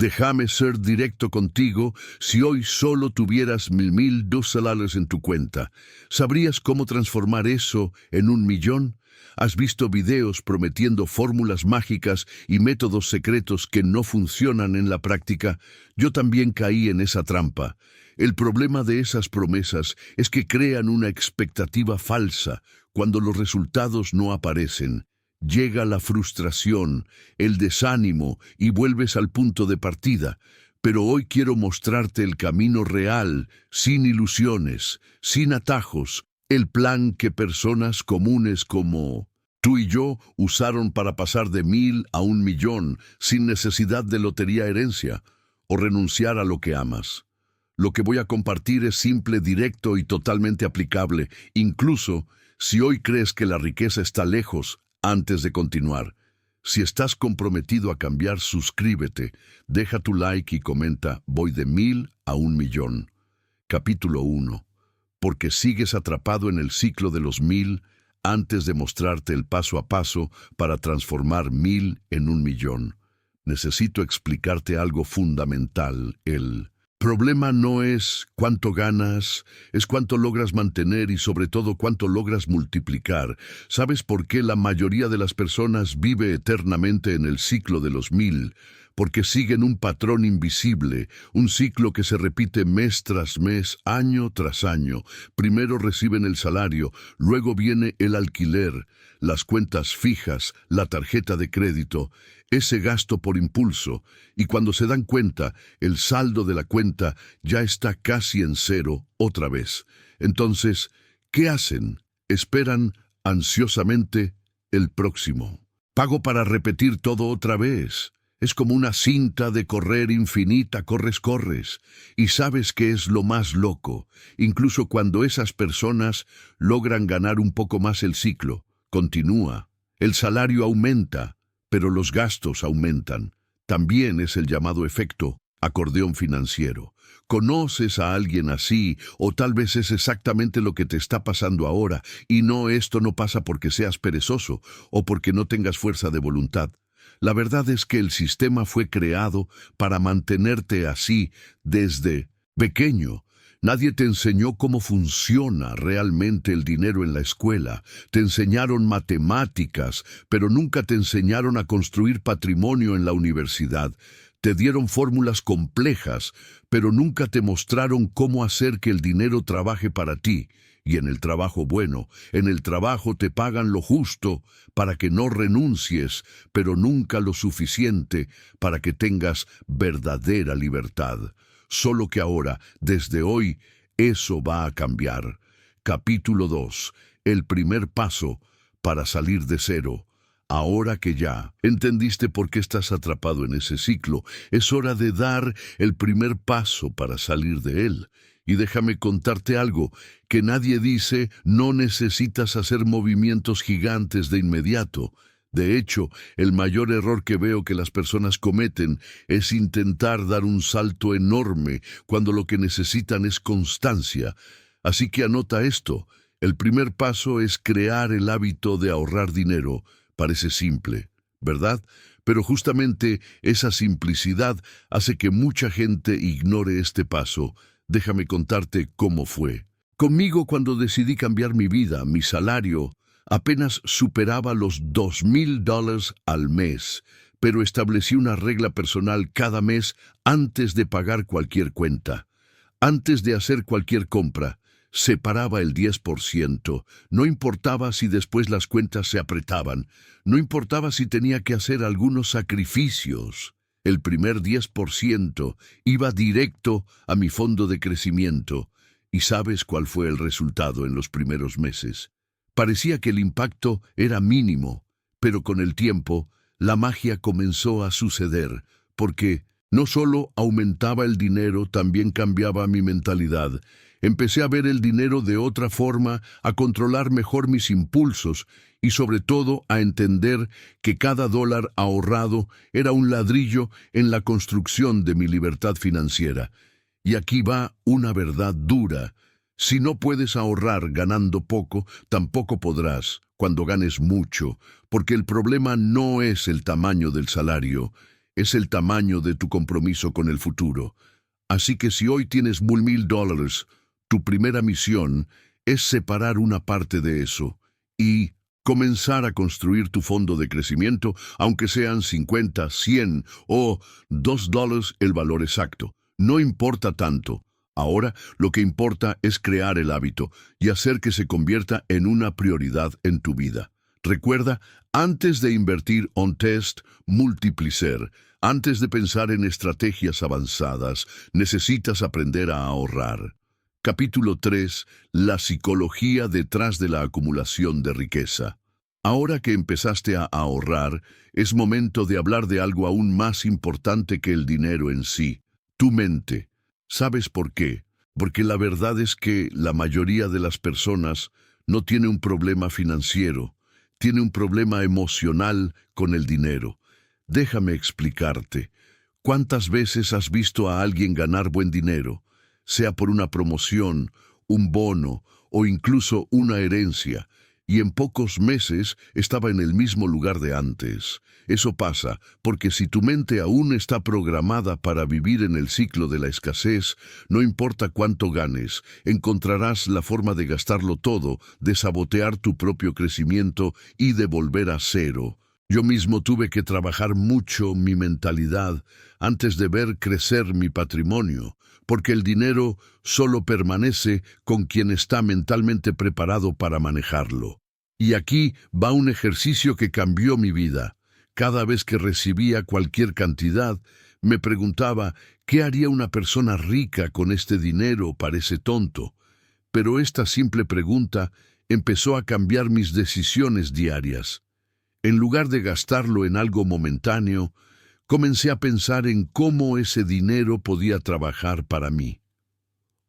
Déjame ser directo contigo. Si hoy solo tuvieras $1,000 en tu cuenta, ¿sabrías cómo transformar eso en 1,000,000? ¿Has visto videos prometiendo fórmulas mágicas y métodos secretos que no funcionan en la práctica? Yo también caí en esa trampa. El problema de esas promesas es que crean una expectativa falsa cuando los resultados no aparecen. Llega la frustración, el desánimo y vuelves al punto de partida. Pero hoy quiero mostrarte el camino real, sin ilusiones, sin atajos, el plan que personas comunes como tú y yo usaron para pasar de 1,000 a 1,000,000 sin necesidad de lotería herencia o renunciar a lo que amas. Lo que voy a compartir es simple, directo y totalmente aplicable, incluso si hoy crees que la riqueza está lejos. Antes de continuar, si estás comprometido a cambiar, suscríbete, deja tu like y comenta, voy de 1,000 a 1,000,000. Capítulo 1. Porque sigues atrapado en el ciclo de los 1,000 antes de mostrarte el paso a paso para transformar 1,000 en 1,000,000. Necesito explicarte algo fundamental. El problema no es cuánto ganas, es cuánto logras mantener y sobre todo cuánto logras multiplicar. ¿Sabes por qué la mayoría de las personas vive eternamente en el ciclo de los 1,000? Porque siguen un patrón invisible, un ciclo que se repite mes tras mes, año tras año. Primero reciben el salario, luego viene el alquiler, las cuentas fijas, la tarjeta de crédito, ese gasto por impulso, y cuando se dan cuenta, el saldo de la cuenta ya está casi en cero otra vez. Entonces, ¿qué hacen? Esperan ansiosamente el próximo pago para repetir todo otra vez. Es como una cinta de correr infinita, corres. Y ¿sabes qué es lo más loco? Incluso cuando esas personas logran ganar un poco más, el ciclo continúa. El salario aumenta, pero los gastos aumentan. También es el llamado efecto acordeón financiero. ¿Conoces a alguien así? O tal vez es exactamente lo que te está pasando ahora. Y no, esto no pasa porque seas perezoso o porque no tengas fuerza de voluntad. La verdad es que el sistema fue creado para mantenerte así desde pequeño. Nadie te enseñó cómo funciona realmente el dinero en la escuela. Te enseñaron matemáticas, pero nunca te enseñaron a construir patrimonio en la universidad. Te dieron fórmulas complejas, pero nunca te mostraron cómo hacer que el dinero trabaje para ti. Y en el trabajo bueno, en el trabajo te pagan lo justo para que no renuncies, pero nunca lo suficiente para que tengas verdadera libertad. Solo que ahora, desde hoy, eso va a cambiar. Capítulo 2. El primer paso para salir de cero. Ahora que ya entendiste por qué estás atrapado en ese ciclo, es hora de dar el primer paso para salir de él. Y déjame contarte algo que nadie dice: no necesitas hacer movimientos gigantes de inmediato. De hecho, el mayor error que veo que las personas cometen es intentar dar un salto enorme cuando lo que necesitan es constancia. Así que anota esto: el primer paso es crear el hábito de ahorrar dinero. Parece simple, ¿verdad? Pero justamente esa simplicidad hace que mucha gente ignore este paso. Déjame contarte cómo fue. Conmigo, cuando decidí cambiar mi vida, mi salario apenas superaba los $2,000 al mes, pero establecí una regla personal cada mes antes de pagar cualquier cuenta. Antes de hacer cualquier compra, separaba el 10%. No importaba si después las cuentas se apretaban. No importaba si tenía que hacer algunos sacrificios. El primer 10% iba directo a mi fondo de crecimiento. ¿Y sabes cuál fue el resultado en los primeros meses? Parecía que el impacto era mínimo, pero con el tiempo la magia comenzó a suceder, porque no solo aumentaba el dinero, también cambiaba mi mentalidad. Empecé a ver el dinero de otra forma, a controlar mejor mis impulsos y sobre todo a entender que cada dólar ahorrado era un ladrillo en la construcción de mi libertad financiera. Y aquí va una verdad dura: si no puedes ahorrar ganando poco, tampoco podrás cuando ganes mucho, porque el problema no es el tamaño del salario, es el tamaño de tu compromiso con el futuro. Así que si hoy tienes $1,000, tu primera misión es separar una parte de eso y comenzar a construir tu fondo de crecimiento, aunque sean 50, 100 o $2 el valor exacto. No importa tanto. Ahora lo que importa es crear el hábito y hacer que se convierta en una prioridad en tu vida. Recuerda, antes de invertir on test, multiplicar. Antes de pensar en estrategias avanzadas, necesitas aprender a ahorrar. Capítulo 3. La psicología detrás de la acumulación de riqueza. Ahora que empezaste a ahorrar, es momento de hablar de algo aún más importante que el dinero en sí, tu mente. ¿Sabes por qué? Porque la verdad es que la mayoría de las personas no tiene un problema financiero, tiene un problema emocional con el dinero. Déjame explicarte. ¿Cuántas veces has visto a alguien ganar buen dinero, sea por una promoción, un bono o incluso una herencia, y en pocos meses estaba en el mismo lugar de antes? Eso pasa porque si tu mente aún está programada para vivir en el ciclo de la escasez, no importa cuánto ganes, encontrarás la forma de gastarlo todo, de sabotear tu propio crecimiento y de volver a cero. Yo mismo tuve que trabajar mucho mi mentalidad antes de ver crecer mi patrimonio, porque el dinero solo permanece con quien está mentalmente preparado para manejarlo. Y aquí va un ejercicio que cambió mi vida. Cada vez que recibía cualquier cantidad, me preguntaba, ¿qué haría una persona rica con este dinero? Parece tonto. Pero esta simple pregunta empezó a cambiar mis decisiones diarias. En lugar de gastarlo en algo momentáneo, comencé a pensar en cómo ese dinero podía trabajar para mí.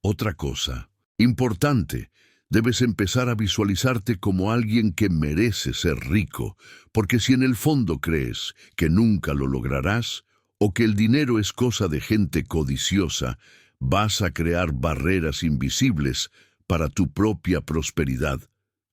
Otra cosa importante, debes empezar a visualizarte como alguien que merece ser rico, porque si en el fondo crees que nunca lo lograrás, o que el dinero es cosa de gente codiciosa, vas a crear barreras invisibles para tu propia prosperidad.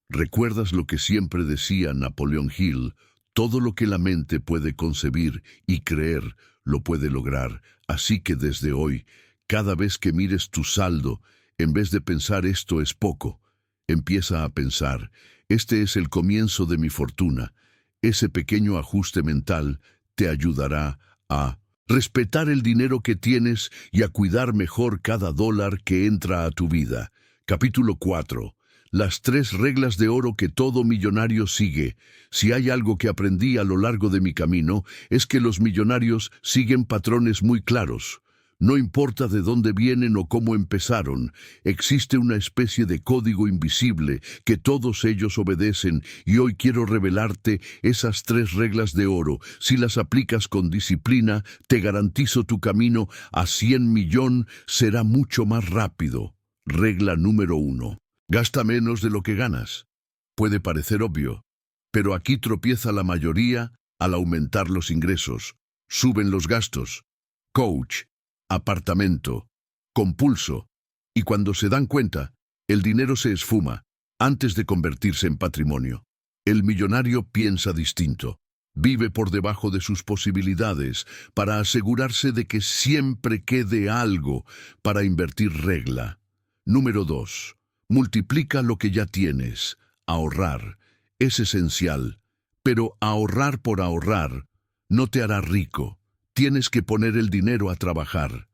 ¿Recuerdas lo que siempre decía Napoleón Hill? Todo lo que la mente puede concebir y creer, lo puede lograr. Así que desde hoy, cada vez que mires tu saldo, en vez de pensar esto es poco, empieza a pensar, este es el comienzo de mi fortuna. Ese pequeño ajuste mental te ayudará a respetar el dinero que tienes y a cuidar mejor cada dólar que entra a tu vida. Capítulo 4. Las 3 reglas de oro que todo millonario sigue. Si hay algo que aprendí a lo largo de mi camino, es que los millonarios siguen patrones muy claros. No importa de dónde vienen o cómo empezaron, existe una especie de código invisible que todos ellos obedecen, y hoy quiero revelarte esas 3 reglas de oro. Si las aplicas con disciplina, te garantizo tu camino a 100 millón será mucho más rápido. Regla número 1. Gasta menos de lo que ganas. Puede parecer obvio, pero aquí tropieza la mayoría al aumentar los ingresos. Suben los gastos. Coach, apartamento, compulso. Y cuando se dan cuenta, el dinero se esfuma antes de convertirse en patrimonio. El millonario piensa distinto. Vive por debajo de sus posibilidades para asegurarse de que siempre quede algo para invertir. Regla número 2. Multiplica lo que ya tienes. Ahorrar es esencial, pero ahorrar por ahorrar no te hará rico. Tienes que poner el dinero a trabajar.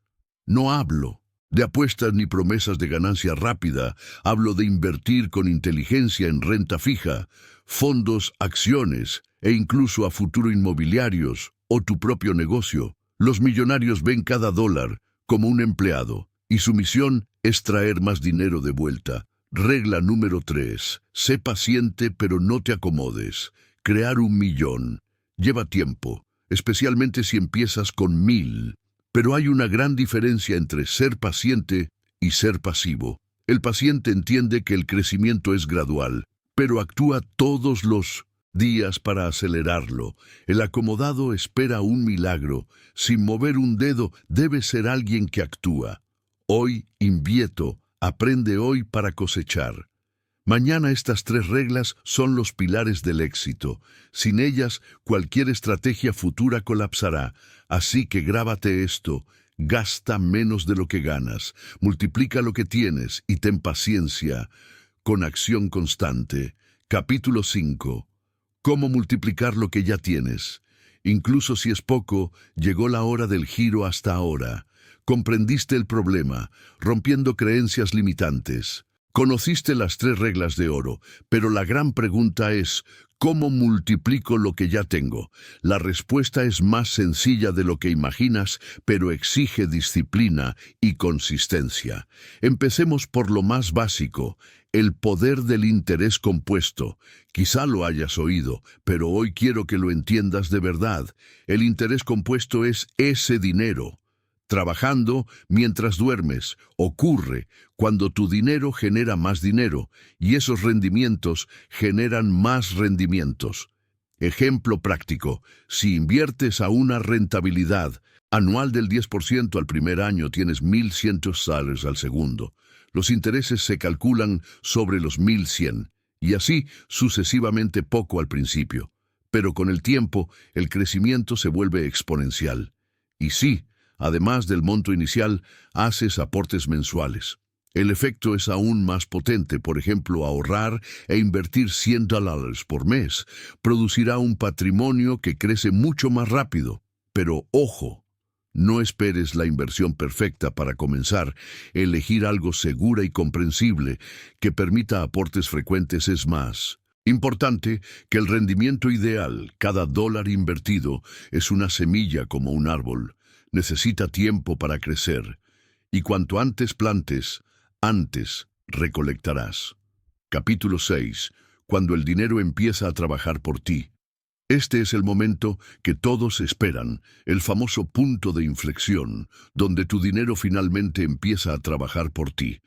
No hablo de apuestas ni promesas de ganancia rápida, hablo de invertir con inteligencia en renta fija, fondos, acciones e incluso a futuro inmobiliarios o tu propio negocio. Los millonarios ven cada dólar como un empleado y su misión es traer más dinero de vuelta. Regla número 3. Sé paciente pero no te acomodes. Crear 1,000,000 lleva tiempo, especialmente si empiezas con 1,000. Pero hay una gran diferencia entre ser paciente y ser pasivo. El paciente entiende que el crecimiento es gradual, pero actúa todos los días para acelerarlo. El acomodado espera un milagro. Sin mover un dedo, debe ser alguien que actúa. Hoy invierto, aprende hoy para cosechar Mañana estas 3 reglas son los pilares del éxito. Sin ellas, cualquier estrategia futura colapsará. Así que grábate esto: gasta menos de lo que ganas, multiplica lo que tienes y ten paciencia, con acción constante. Capítulo 5. ¿Cómo multiplicar lo que ya tienes? Incluso si es poco, llegó la hora del giro hasta ahora. Comprendiste el problema, rompiendo creencias limitantes. Conociste las 3 reglas de oro, pero la gran pregunta es: ¿cómo multiplico lo que ya tengo? La respuesta es más sencilla de lo que imaginas, pero exige disciplina y consistencia. Empecemos por lo más básico: el poder del interés compuesto. Quizá lo hayas oído, pero hoy quiero que lo entiendas de verdad. El interés compuesto es ese dinero trabajando mientras duermes. Ocurre cuando tu dinero genera más dinero y esos rendimientos generan más rendimientos. Ejemplo práctico: si inviertes a una rentabilidad anual del 10% al primer año, tienes $1,100 al segundo. Los intereses se calculan sobre los 1,100 y así sucesivamente, poco al principio. Pero con el tiempo, el crecimiento se vuelve exponencial. Y sí, además del monto inicial, haces aportes mensuales. El efecto es aún más potente. Por ejemplo, ahorrar e invertir $100 por mes producirá un patrimonio que crece mucho más rápido. Pero ojo, no esperes la inversión perfecta para comenzar. Elegir algo segura y comprensible que permita aportes frecuentes es más importante que el rendimiento ideal. Cada dólar invertido es una semilla como un árbol. Necesita tiempo para crecer, y cuanto antes plantes, antes recolectarás. Capítulo 6. Cuando el dinero empieza a trabajar por ti. Este es el momento que todos esperan, el famoso punto de inflexión, donde tu dinero finalmente empieza a trabajar por ti.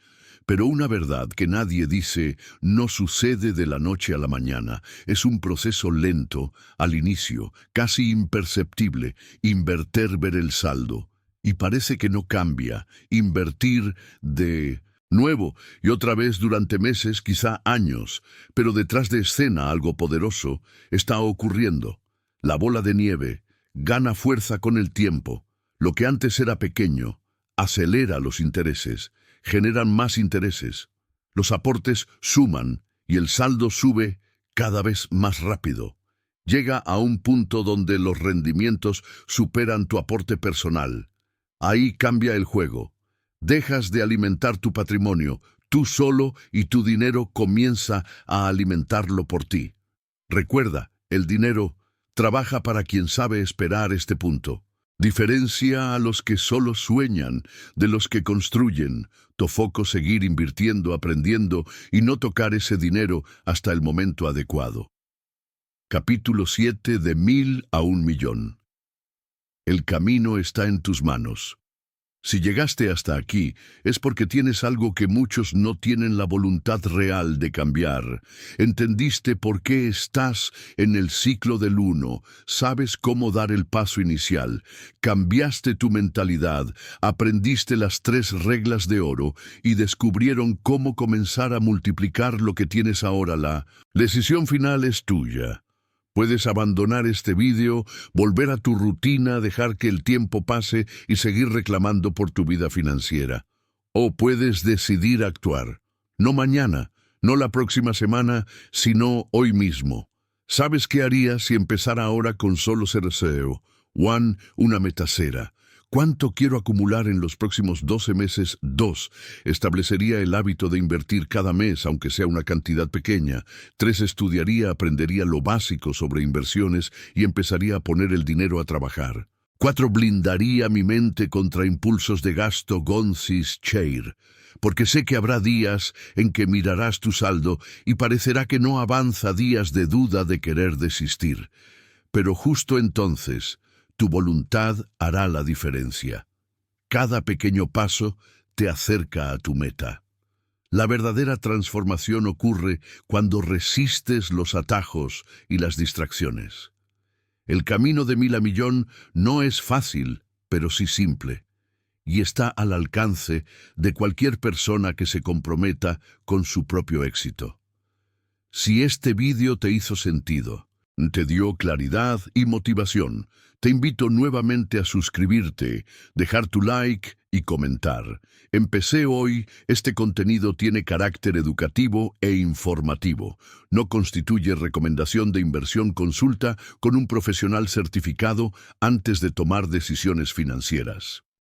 Pero una verdad que nadie dice no sucede de la noche a la mañana. Es un proceso lento, al inicio, casi imperceptible. Ver el saldo. Y parece que no cambia. Invertir de nuevo y otra vez durante meses, quizá años. Pero detrás de escena algo poderoso está ocurriendo. La bola de nieve gana fuerza con el tiempo. Lo que antes era pequeño acelera los intereses. Generan más intereses. Los aportes suman y el saldo sube cada vez más rápido. Llega a un punto donde los rendimientos superan tu aporte personal. Ahí cambia el juego. Dejas de alimentar tu patrimonio, tú solo, y tu dinero comienza a alimentarlo por ti. Recuerda, el dinero trabaja para quien sabe esperar este punto. Diferencia a los que solo sueñan de los que construyen. Tu foco: seguir invirtiendo, aprendiendo y no tocar ese dinero hasta el momento adecuado. Capítulo 7. De 1,000 a 1,000,000. El camino está en tus manos. Si llegaste hasta aquí, es porque tienes algo que muchos no tienen: la voluntad real de cambiar. Entendiste por qué estás en el ciclo del 1, sabes cómo dar el paso inicial, cambiaste tu mentalidad, aprendiste las 3 reglas de oro y descubrieron cómo comenzar a multiplicar lo que tienes ahora. La decisión final es tuya. Puedes abandonar este vídeo, volver a tu rutina, dejar que el tiempo pase y seguir reclamando por tu vida financiera. O puedes decidir actuar. No mañana, no la próxima semana, sino hoy mismo. ¿Sabes qué harías si empezara ahora con solo ser deseo? Una meta cera. ¿Cuánto quiero acumular en los próximos 12 meses? 2. Establecería el hábito de invertir cada mes, aunque sea una cantidad pequeña. 3. Estudiaría, aprendería lo básico sobre inversiones y empezaría a poner el dinero a trabajar. 4. Blindaría mi mente contra impulsos de gasto. Gonzis Chair. Porque sé que habrá días en que mirarás tu saldo y parecerá que no avanza, días de duda, de querer desistir. Pero justo entonces, tu voluntad hará la diferencia. Cada pequeño paso te acerca a tu meta. La verdadera transformación ocurre cuando resistes los atajos y las distracciones. El camino de 1,000 a 1,000,000 no es fácil, pero sí simple, y está al alcance de cualquier persona que se comprometa con su propio éxito. Si este vídeo te hizo sentido, te dio claridad y motivación, te invito nuevamente a suscribirte, dejar tu like y comentar. Empecé hoy, este contenido tiene carácter educativo e informativo. No constituye recomendación de inversión. Consulta con un profesional certificado antes de tomar decisiones financieras.